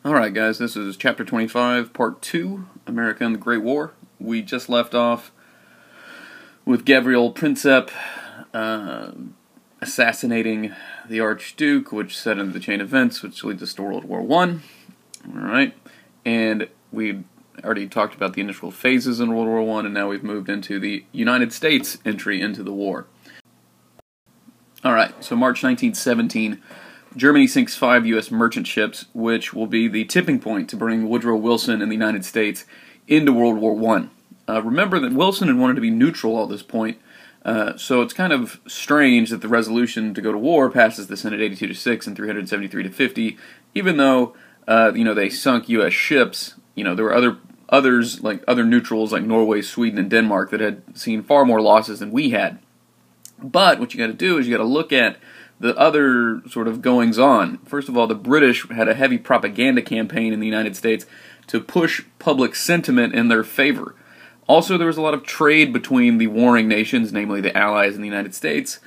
Alright guys, this is Chapter 25, Part 2, America and the Great War. We just left off with Gabriel Princip assassinating the Archduke, which set into the chain of events, which leads us to World War I. Alright, and we already talked about the initial phases in World War I, and now we've moved into the United States entry into the war. Alright, so March 1917, Germany sinks 5 U.S. merchant ships, which will be the tipping point to bring Woodrow Wilson and the United States into World War I. Remember that Wilson had wanted to be neutral at this point, so it's kind of strange that the resolution to go to war passes the Senate 82-6 and 373-50, even though they sunk U.S. ships. There were others like other neutrals like Norway, Sweden, and Denmark that had seen far more losses than we had. But what you got to do is you got to look at the other sort of goings-on. First of all, the British had a heavy propaganda campaign in the United States to push public sentiment in their favor. Also, there was a lot of trade between the warring nations, namely the Allies and the United States,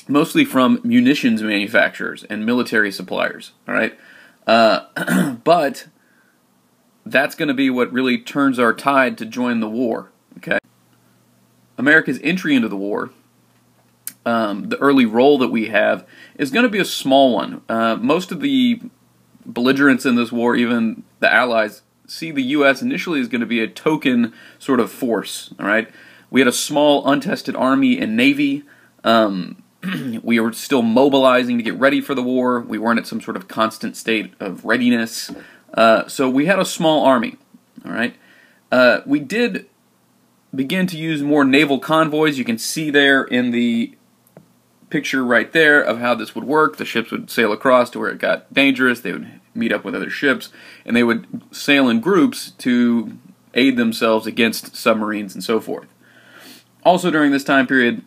mostly from munitions manufacturers and military suppliers. All right, but that's going to be what really turns our tide to join the war. Okay, America's entry into the war. The early role that we have is going to be a small one. Most of the belligerents in this war, even the Allies, see the U.S. initially as going to be a token sort of force. All right, we had a small, untested army and navy. We were still mobilizing to get ready for the war. We weren't at some sort of constant state of readiness. So we had a small army. All right, we did begin to use more naval convoys. You can see there in the picture right there of how this would work. The ships would sail across to where it got dangerous. They would meet up with other ships, and they would sail in groups to aid themselves against submarines and so forth. Also during this time period,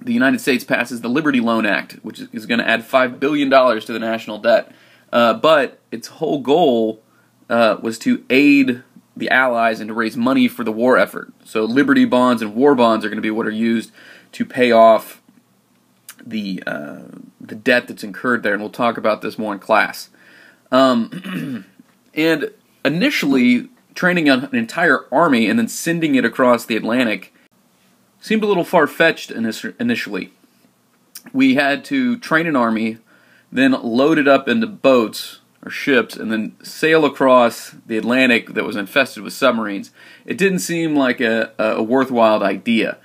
the United States passes the Liberty Loan Act, which is going to add $5 billion to the national debt. But its whole goal was to aid the Allies and to raise money for the war effort. So Liberty bonds and war bonds are going to be what are used to pay off the debt that's incurred there, and we'll talk about this more in class. And initially, training an entire army and then sending it across the Atlantic seemed a little far-fetched initially. We had to train an army, then load it up into boats or ships, and then sail across the Atlantic that was infested with submarines. It didn't seem like a worthwhile idea.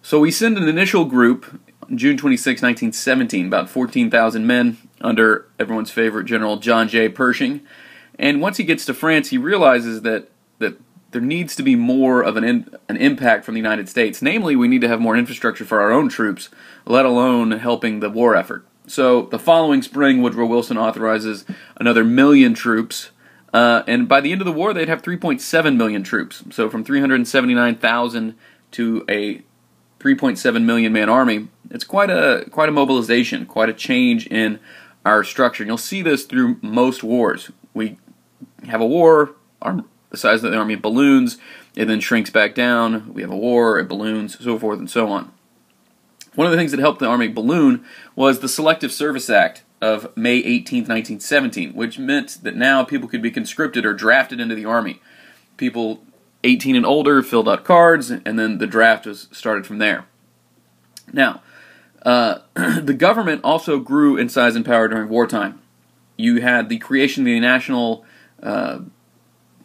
So we send an initial group June 26, 1917, about 14,000 men under everyone's favorite General John J. Pershing. And once he gets to France, he realizes that there needs to be more of an impact from the United States. Namely, we need to have more infrastructure for our own troops, let alone helping the war effort. So the following spring, Woodrow Wilson authorizes another 1 million troops. And by the end of the war, they'd have 3.7 million troops. So from 379,000 to a 3.7 million man army. It's quite a mobilization, quite a change in our structure. And you'll see this through most wars. We have a war, the size of the army balloons, it then shrinks back down. We have a war, it balloons, so forth and so on. One of the things that helped the army balloon was the Selective Service Act of May 18, 1917, which meant that now people could be conscripted or drafted into the army. People 18 and older filled out cards, and then the draft was started from there. Now, the government also grew in size and power during wartime. You had the creation of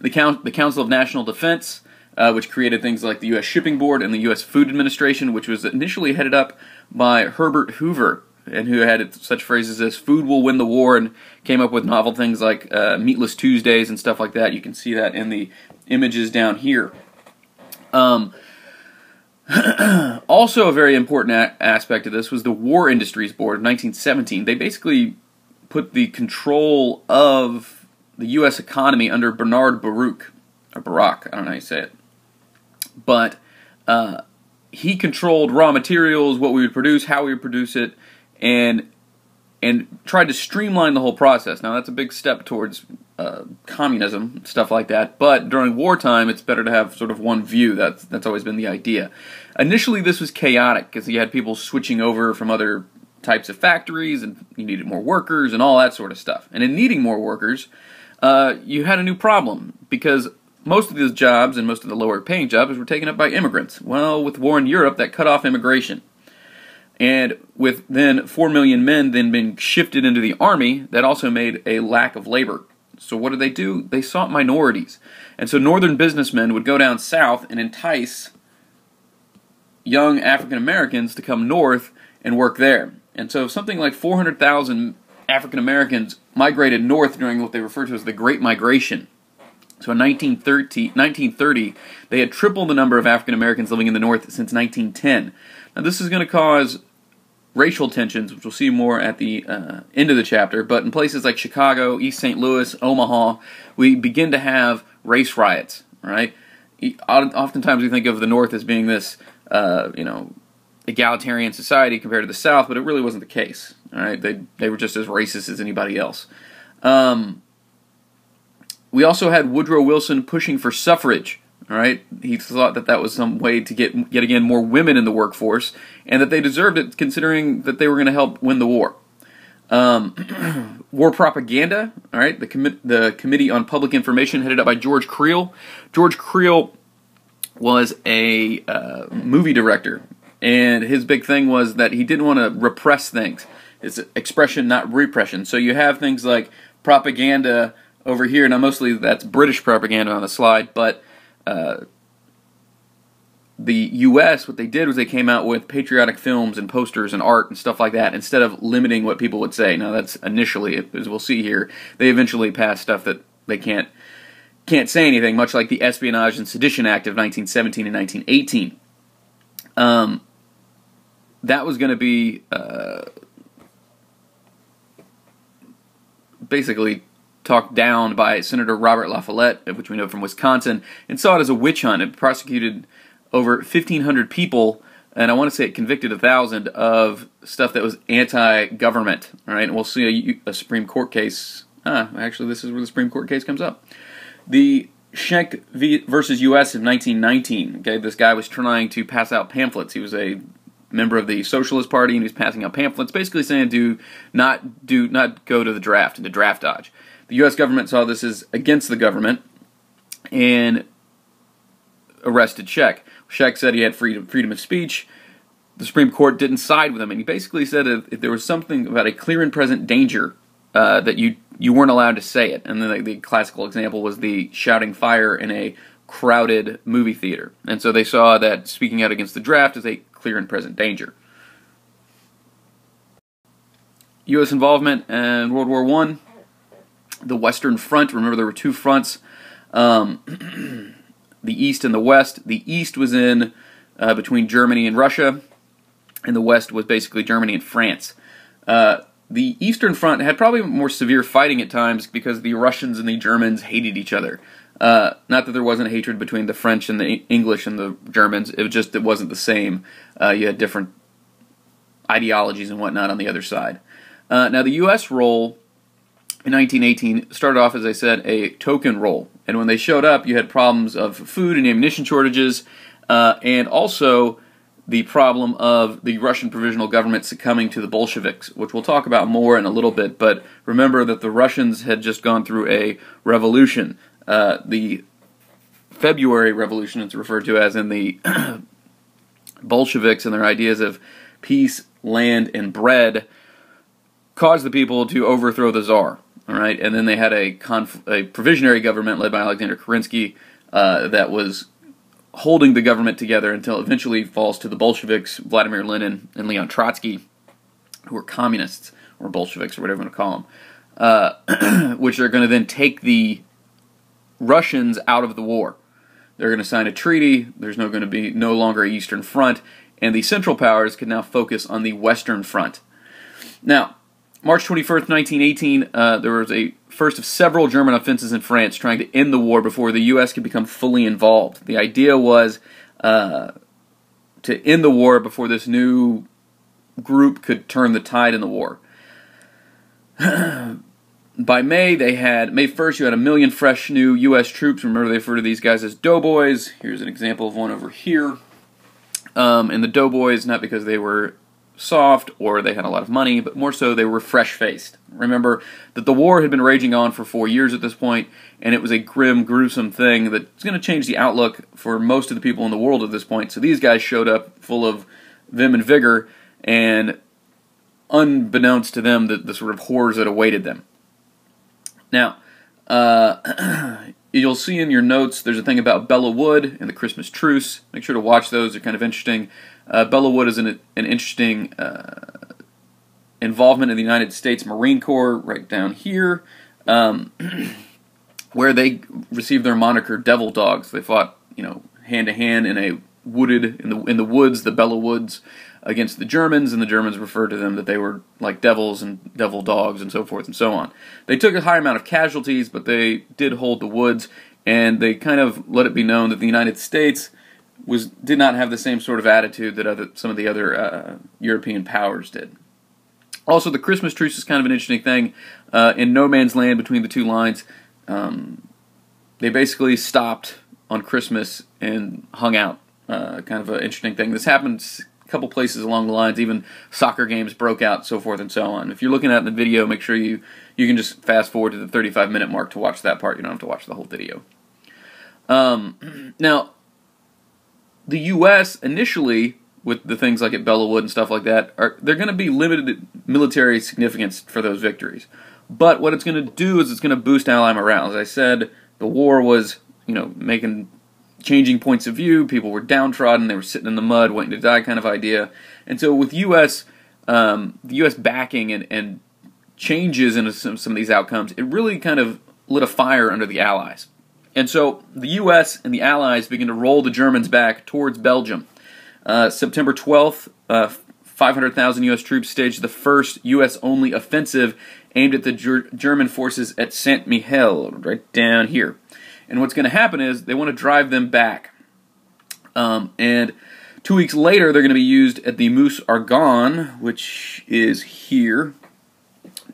the Council of National Defense, which created things like the U.S. Shipping Board and the U.S. Food Administration, which was initially headed up by Herbert Hoover, and who had such phrases as "food will win the war," and came up with novel things like Meatless Tuesdays and stuff like that. You can see that in the images down here. Also a very important aspect of this was the War Industries Board of 1917. They basically put the control of the U.S. economy under Bernard Baruch, or Barak, I don't know how you say it. But he controlled raw materials, what we would produce, how we would produce it, and tried to streamline the whole process. Now that's a big step towards communism, stuff like that, but during wartime it's better to have sort of one view. That's always been the idea. Initially this was chaotic because you had people switching over from other types of factories, and you needed more workers and all that sort of stuff. And in needing more workers, you had a new problem, because most of these jobs and most of the lower paying jobs were taken up by immigrants. Well, with the war in Europe, that cut off immigration. And with then 4 million men then being shifted into the army, that also made a lack of labor. So what did they do? They sought minorities. And so northern businessmen would go down south and entice young African Americans to come north and work there. And so something like 400,000 African Americans migrated north during what they refer to as the Great Migration. So in 1930, they had tripled the number of African Americans living in the north since 1910. Now this is going to cause racial tensions, which we'll see more at the end of the chapter, but in places like Chicago, East St. Louis, Omaha, we begin to have race riots, right? Oftentimes we think of the North as being this, egalitarian society compared to the South, but it really wasn't the case, all right? They were just as racist as anybody else. We also had Woodrow Wilson pushing for suffrage. All right, he thought that that was some way to get, yet again, more women in the workforce, and that they deserved it, considering that they were going to help win the war. War propaganda. All right, the Committee on Public Information, headed up by George Creel. George Creel was a movie director, and his big thing was that he didn't want to repress things. It's expression, not repression. So you have things like propaganda over here. Now, mostly that's British propaganda on the slide, but the U.S., what they did was they came out with patriotic films and posters and art and stuff like that, instead of limiting what people would say. Now, that's initially, as we'll see here, they eventually passed stuff that they can't say anything, much like the Espionage and Sedition Act of 1917 and 1918. That was going to be basically talked down by Senator Robert La Follette, which we know from Wisconsin, and saw it as a witch hunt. It prosecuted over 1,500 people, and I want to say it convicted 1,000 of stuff that was anti-government. All right, and we'll see a Supreme Court case. Actually, this is where the Supreme Court case comes up. The Schenck versus U.S. of 1919. Okay, this guy was trying to pass out pamphlets. He was a member of the Socialist Party, and he was passing out pamphlets, basically saying do not go to the draft, into draft dodge. The U.S. government saw this as against the government and arrested Schenck. Schenck said he had freedom of speech. The Supreme Court didn't side with him, and he basically said if there was something about a clear and present danger, that you weren't allowed to say it. And then the classical example was the shouting fire in a crowded movie theater. And so they saw that speaking out against the draft is a clear and present danger. U.S. involvement in World War I. The Western Front, remember there were two fronts, the East and the West. The East was in between Germany and Russia, and the West was basically Germany and France. The Eastern Front had probably more severe fighting at times because the Russians and the Germans hated each other. Not that there wasn't hatred between the French and the English and the Germans, it wasn't the same. You had different ideologies and whatnot on the other side. Now the U.S. role in 1918 started off, as I said, a token role. And when they showed up, you had problems of food and ammunition shortages, and also the problem of the Russian provisional government succumbing to the Bolsheviks, which we'll talk about more in a little bit. But remember that the Russians had just gone through a revolution. The February Revolution, it's referred to as, in the Bolsheviks and their ideas of peace, land, and bread caused the people to overthrow the Tsar. All right, and then they had a provisionary government led by Alexander Kerensky that was holding the government together until it eventually falls to the Bolsheviks, Vladimir Lenin and Leon Trotsky, who were communists, or Bolsheviks, or whatever you want to call them, which are going to then take the Russians out of the war. They're going to sign a treaty. There's going to be no longer an Eastern Front, and the Central Powers can now focus on the Western Front. Now, March 21st, 1918, there was a first of several German offenses in France trying to end the war before the U.S. could become fully involved. The idea was to end the war before this new group could turn the tide in the war. By May 1st, you had 1 million fresh new U.S. troops. Remember, they refer to these guys as doughboys. Here's an example of one over here. And the doughboys, not because they were soft or they had a lot of money, but more so they were fresh-faced. Remember that the war had been raging on for 4 years at this point, and it was a grim, gruesome thing that's going to change the outlook for most of the people in the world at this point. So these guys showed up full of vim and vigor, and unbeknownst to them, the sort of horrors that awaited them. Now, you'll see in your notes there's a thing about Bella Wood and the Christmas truce. Make sure to watch those. They're kind of interesting. Bella Wood is an interesting involvement in the United States Marine Corps right down here, where they received their moniker Devil Dogs. They fought, hand to hand in a wooded in the woods, the Bella Woods, against the Germans, and the Germans referred to them that they were like devils and devil dogs and so forth and so on. They took a high amount of casualties, but they did hold the woods, and they kind of let it be known that the United States did not have the same sort of attitude that some of the other European powers did. Also, the Christmas truce is kind of an interesting thing. In no man's land between the two lines, they basically stopped on Christmas and hung out. Kind of an interesting thing. This happens a couple places along the lines. Even soccer games broke out, so forth and so on. If you're looking at the video, make sure you can just fast forward to the 35-minute mark to watch that part. You don't have to watch the whole video. Now, the U.S. initially, with the things like at Bella Wood and stuff like that, they're going to be limited military significance for those victories. But what it's going to do is it's going to boost ally morale. As I said, the war was, changing points of view. People were downtrodden. They were sitting in the mud, waiting to die, kind of idea. And so with the U.S. backing and changes in some of these outcomes, it really kind of lit a fire under the Allies. And so the U.S. and the Allies begin to roll the Germans back towards Belgium. September 12th, 500,000 U.S. troops staged the first U.S.-only offensive aimed at the German forces at Saint-Mihiel, right down here. And what's going to happen is they want to drive them back. And 2 weeks later, they're going to be used at the Meuse Argonne, which is here,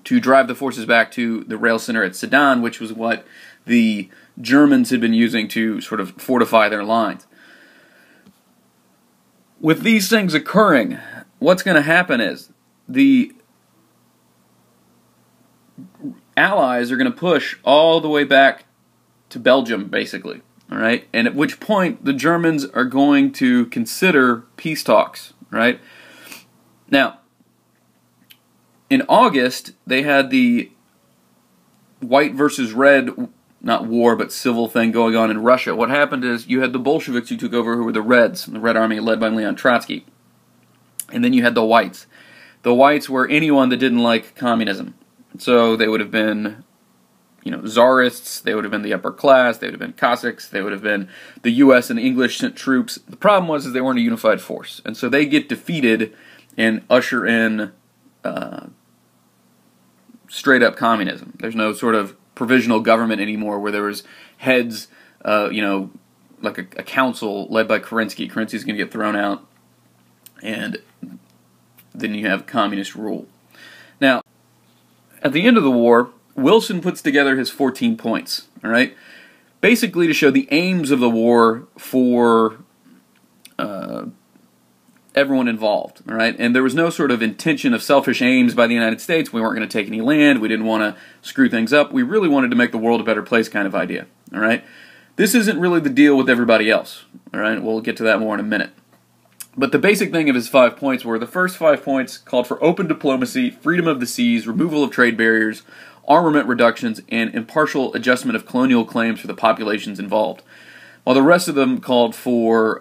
to drive the forces back to the rail center at Sedan, which was what the Germans had been using to sort of fortify their lines. With these things occurring, what's going to happen is the Allies are going to push all the way back to Belgium, basically, all right? And at which point the Germans are going to consider peace talks, right? Now, in August, they had the white versus red, not war, but civil thing going on in Russia. What happened is you had the Bolsheviks who took over, who were the Reds, the Red Army led by Leon Trotsky. And then you had the Whites. The Whites were anyone that didn't like communism. So they would have been, Tsarists, they would have been the upper class, they would have been Cossacks, they would have been the U.S. and English sent troops. The problem was they weren't a unified force. And so they get defeated and usher in straight-up communism. There's no sort of provisional government anymore where there was heads, like a council led by Kerensky. Kerensky's going to get thrown out, and then you have communist rule. Now, at the end of the war, Wilson puts together his 14 points, all right? Basically to show the aims of the war for everyone involved, all right? And there was no sort of intention of selfish aims by the United States. We weren't going to take any land. We didn't want to screw things up. We really wanted to make the world a better place kind of idea, all right? This isn't really the deal with everybody else, all right? We'll get to that more in a minute. But the basic thing of his 5 points were, the first 5 points called for open diplomacy, freedom of the seas, removal of trade barriers, armament reductions, and impartial adjustment of colonial claims for the populations involved. While the rest of them called for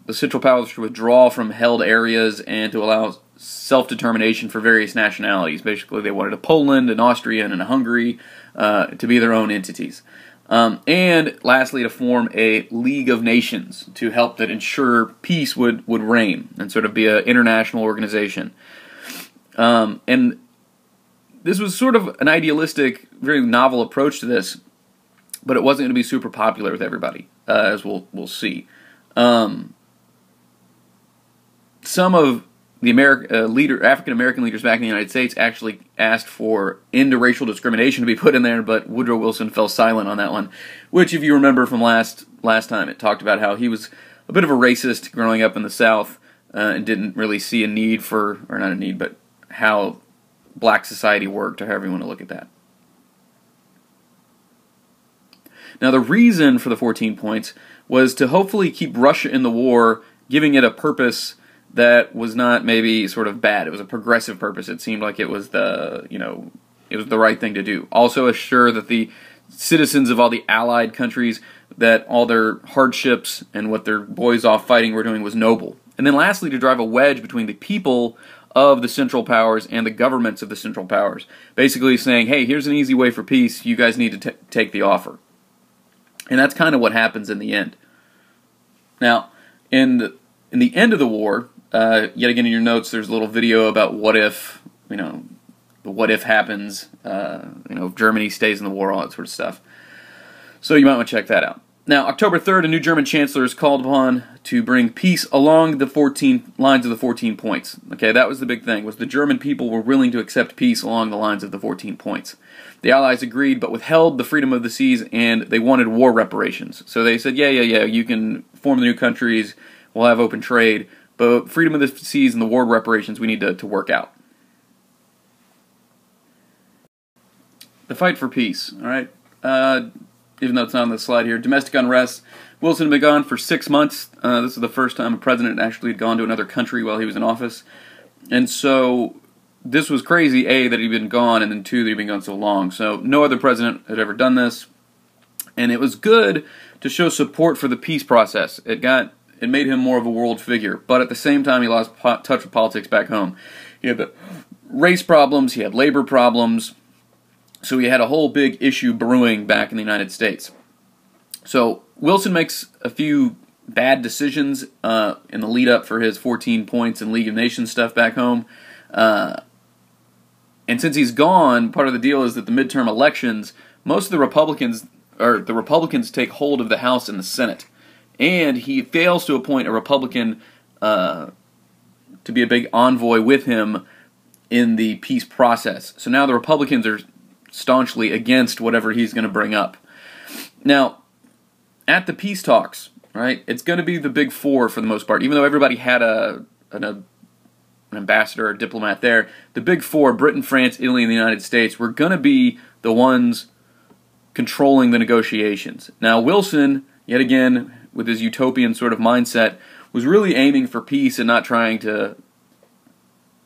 the Central Powers to withdraw from held areas and to allow self-determination for various nationalities. Basically, they wanted a Poland, an Austria, and a Hungary to be their own entities. And lastly, to form a League of Nations to help that ensure peace would reign and sort of be an international organization. And this was sort of an idealistic, very novel approach to this, but it wasn't going to be super popular with everybody, as we'll see. Some of the African American leaders back in the United States actually asked for end to racial discrimination to be put in there, but Woodrow Wilson fell silent on that one. Which, if you remember from last time, it talked about how he was a bit of a racist growing up in the South, and didn't really see a need for, or not a need, but how black society worked, or however you want to look at that. Now, the reason for the 14 points was to hopefully keep Russia in the war, giving it a purpose that was not maybe sort of bad. It was a progressive purpose. It seemed like it was the, it was the right thing to do. Also assure that the citizens of all the allied countries, that all their hardships and what their boys off fighting were doing was noble. And then lastly, to drive a wedge between the people of the Central Powers and the governments of the Central Powers. Basically saying, hey, here's an easy way for peace. You guys need to take the offer. And that's kind of what happens in the end. Now, in the end of the war, yet again in your notes, there's a little video about what if, the what if happens, if Germany stays in the war, all that sort of stuff. So you might want to check that out. Now, October 3rd, a new German chancellor is called upon to bring peace along the 14 lines of the 14 points. Okay, that was the big thing, was the German people were willing to accept peace along the lines of the 14 points. The Allies agreed, but withheld the freedom of the seas, and they wanted war reparations. So they said, yeah, you can form the new countries, we'll have open trade, but freedom of the seas and the war reparations we need to work out. The fight for peace, all right? Even though it's not on the slide here, domestic unrest. Wilson had been gone for 6 months. This is the first time a president actually had gone to another country while he was in office. And so this was crazy, A, that he'd been gone, and then 2, that he'd been gone so long. So no other president had ever done this. And it was good to show support for the peace process. It made him more of a world figure. But at the same time, he lost touch with politics back home. He had the race problems, he had labor problems. So he had a whole big issue brewing back in the United States. So Wilson makes a few bad decisions in the lead-up for his 14 points and League of Nations stuff back home. And since he's gone, part of the deal is that the midterm elections, most of the Republicans take hold of the House and the Senate. And he fails to appoint a Republican to be a big envoy with him in the peace process. So now the Republicans are staunchly against whatever he's going to bring up. Now, at the peace talks, right, it's going to be the big four for the most part. Even though everybody had an ambassador or diplomat there, the big four, Britain, France, Italy, and the United States, were going to be the ones controlling the negotiations. Now, Wilson, yet again, with his utopian sort of mindset, was really aiming for peace and not trying to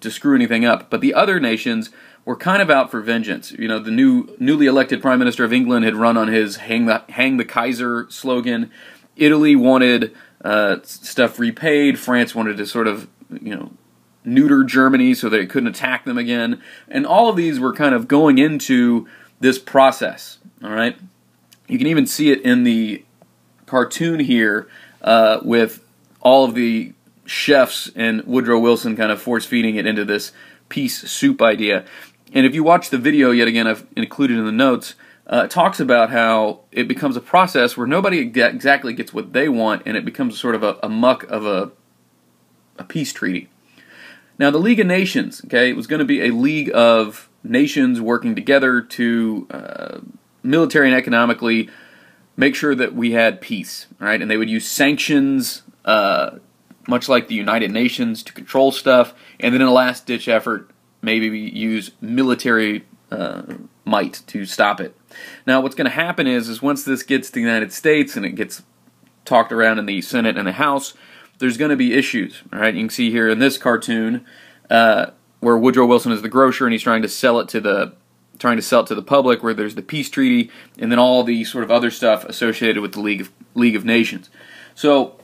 screw anything up. But the other nations were kind of out for vengeance. The newly elected Prime Minister of England had run on his "Hang the Kaiser" slogan. Italy wanted stuff repaid. France wanted to sort of, neuter Germany so that it couldn't attack them again. And all of these were kind of going into this process. All right, you can even see it in the cartoon here with all of the chefs and Woodrow Wilson kind of force-feeding it into this peace soup idea. And if you watch the video, yet again, I've included in the notes, it talks about how it becomes a process where nobody exactly gets what they want, and it becomes sort of a muck of a peace treaty. Now, the League of Nations, okay, it was going to be a league of nations working together to military and economically make sure that we had peace, right? And they would use sanctions, much like the United Nations, to control stuff, and then in a last-ditch effort, maybe use military might to stop it. Now, what's going to happen is once this gets to the United States and it gets talked around in the Senate and the House, there's going to be issues. All right, you can see here in this cartoon where Woodrow Wilson is the grocer and he's trying to sell it to the public, where there's the peace treaty and then all the sort of other stuff associated with the League of Nations. So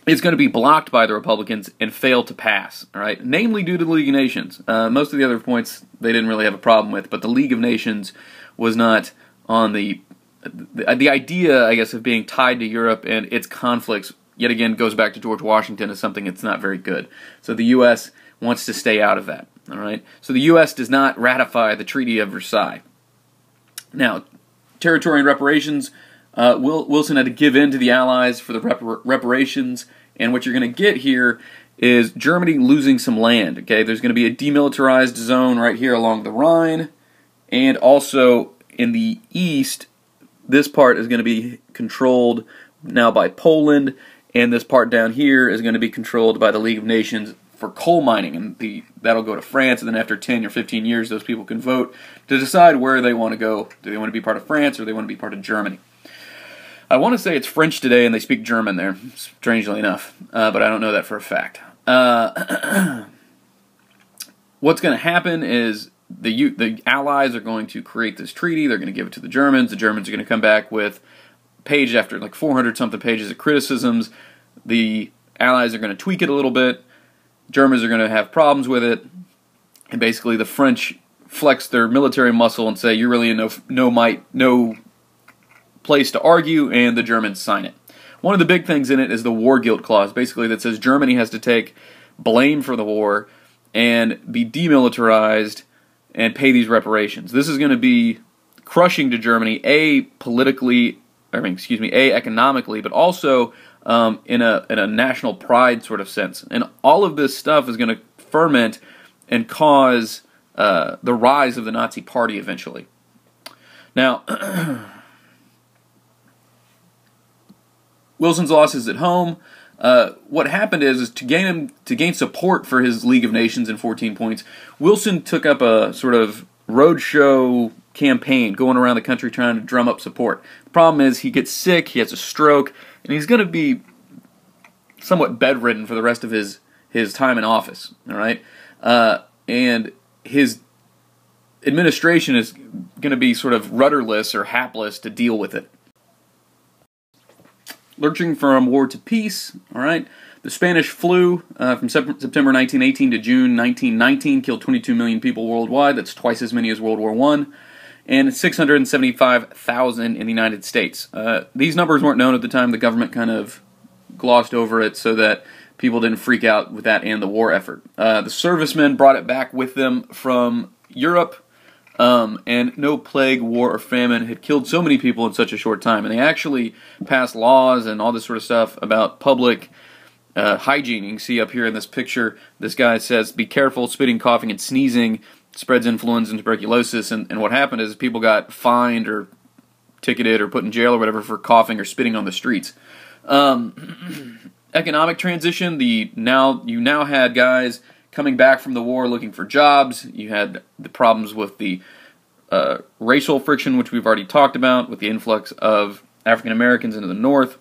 it's going to be blocked by the Republicans and fail to pass, all right? Namely due to the League of Nations. Most of the other points they didn't really have a problem with, but the League of Nations was not on the idea, I guess, of being tied to Europe and its conflicts, yet again, goes back to George Washington as something that's not very good. So the U.S. wants to stay out of that, all right? So the U.S. does not ratify the Treaty of Versailles. Now, territory and reparations, Wilson had to give in to the Allies for the reparations, and what you're going to get here is Germany losing some land. Okay, there's going to be a demilitarized zone right here along the Rhine, and also in the east, this part is going to be controlled now by Poland, and this part down here is going to be controlled by the League of Nations for coal mining, and that'll go to France, and then after 10 or 15 years, those people can vote to decide where they want to go. Do they want to be part of France, or do they want to be part of Germany? I want to say it's French today, and they speak German there, strangely enough, but I don't know that for a fact. What's going to happen is the Allies are going to create this treaty. They're going to give it to the Germans. The Germans are going to come back with page after like 400-something pages of criticisms. The Allies are going to tweak it a little bit. Germans are going to have problems with it. And basically the French flex their military muscle and say, you're really in no place to argue, and the Germans sign it. One of the big things in it is the war guilt clause, basically that says Germany has to take blame for the war and be demilitarized and pay these reparations. This is going to be crushing to Germany, economically, but also in a national pride sort of sense. And all of this stuff is going to ferment and cause the rise of the Nazi Party eventually. Now, Wilson's losses at home. What happened is to gain support for his League of Nations in 14 points, Wilson took up a sort of roadshow campaign going around the country trying to drum up support. The problem is he gets sick, he has a stroke, and he's going to be somewhat bedridden for the rest of his time in office. All right, and his administration is going to be sort of rudderless or hapless to deal with it. Lurching from war to peace, all right. The Spanish flu from September 1918 to June 1919 killed 22 million people worldwide. That's twice as many as World War I. And 675,000 in the United States. These numbers weren't known at the time. The government kind of glossed over it so that people didn't freak out with that and the war effort. The servicemen brought it back with them from Europe. And no plague, war, or famine had killed so many people in such a short time. And they actually passed laws and all this sort of stuff about public hygiene. You can see up here in this picture, this guy says, be careful, spitting, coughing, and sneezing spreads influenza and tuberculosis. And what happened is people got fined or ticketed or put in jail or whatever for coughing or spitting on the streets. Economic transition, you now had guys coming back from the war looking for jobs. You had the problems with the racial friction, which we've already talked about, with the influx of African Americans into the North.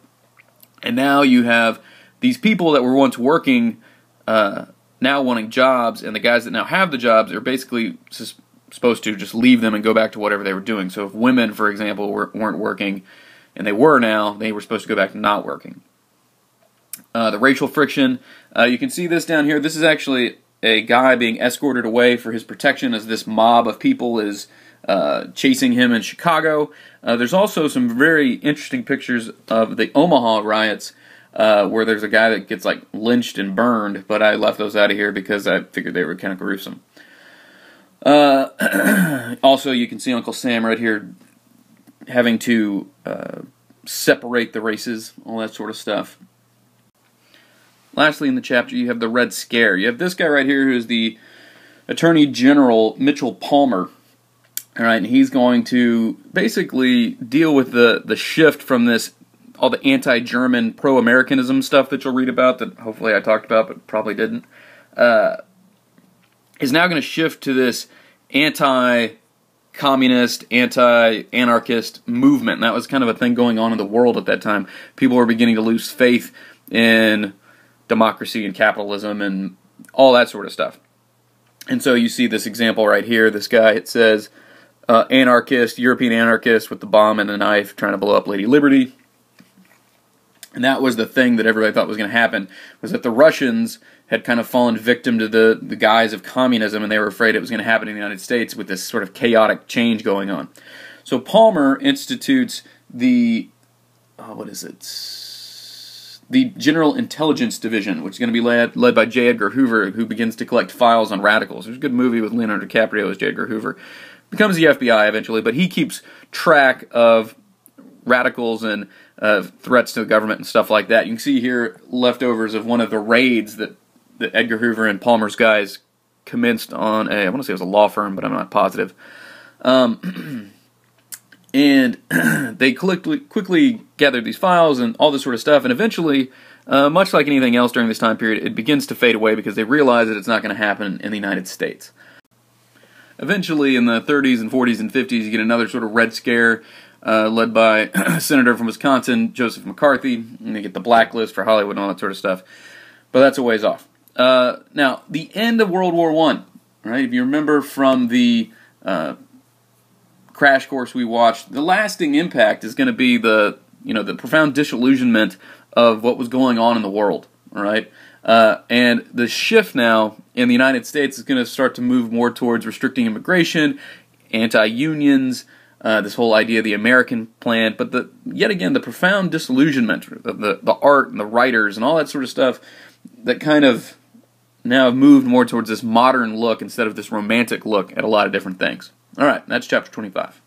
And now you have these people that were once working now wanting jobs, and the guys that now have the jobs are basically supposed to just leave them and go back to whatever they were doing. So if women, for example, weren't working, and they were now, they were supposed to go back to not working. The racial friction, you can see this down here. This is actually a guy being escorted away for his protection as this mob of people is chasing him in Chicago. There's also some very interesting pictures of the Omaha riots where there's a guy that gets like lynched and burned, but I left those out of here because I figured they were kind of gruesome. Also, you can see Uncle Sam right here having to separate the races, all that sort of stuff. Lastly in the chapter, you have the Red Scare. You have this guy right here who is the Attorney General, Mitchell Palmer. All right, and he's going to basically deal with the shift from this, all the anti-German, pro-Americanism stuff that you'll read about, that hopefully I talked about but probably didn't, is now going to shift to this anti-communist, anti-anarchist movement. And that was kind of a thing going on in the world at that time. People were beginning to lose faith in democracy and capitalism and all that sort of stuff. And so you see this example right here. This guy, it says, anarchist, European anarchist with the bomb and the knife trying to blow up Lady Liberty. And that was the thing that everybody thought was going to happen, was that the Russians had kind of fallen victim to the guise of communism, and they were afraid it was going to happen in the United States with this sort of chaotic change going on. So Palmer institutes the, the General Intelligence Division, which is going to be led by J. Edgar Hoover, who begins to collect files on radicals. There's a good movie with Leonardo DiCaprio as J. Edgar Hoover. Becomes the FBI eventually, but he keeps track of radicals and threats to the government and stuff like that. You can see here leftovers of one of the raids that Edgar Hoover and Palmer's guys commenced on I want to say it was a law firm, but I'm not positive. And they quickly gathered these files and all this sort of stuff, and eventually much like anything else during this time period, it begins to fade away because they realize that it's not going to happen in the United States. Eventually, in the 30s and 40s and 50s, you get another sort of Red Scare led by a senator from Wisconsin, Joseph McCarthy, and you get the blacklist for Hollywood and all that sort of stuff. But that's a ways off. Now, the end of World War I, right? If you remember from the crash course we watched, the lasting impact is going to be the profound disillusionment of what was going on in the world, all right? And the shift now in the United States is going to start to move more towards restricting immigration, anti-unions, this whole idea of the American plan, but yet again, the profound disillusionment, the art and the writers and all that sort of stuff that kind of now have moved more towards this modern look instead of this romantic look at a lot of different things. All right, that's chapter 25.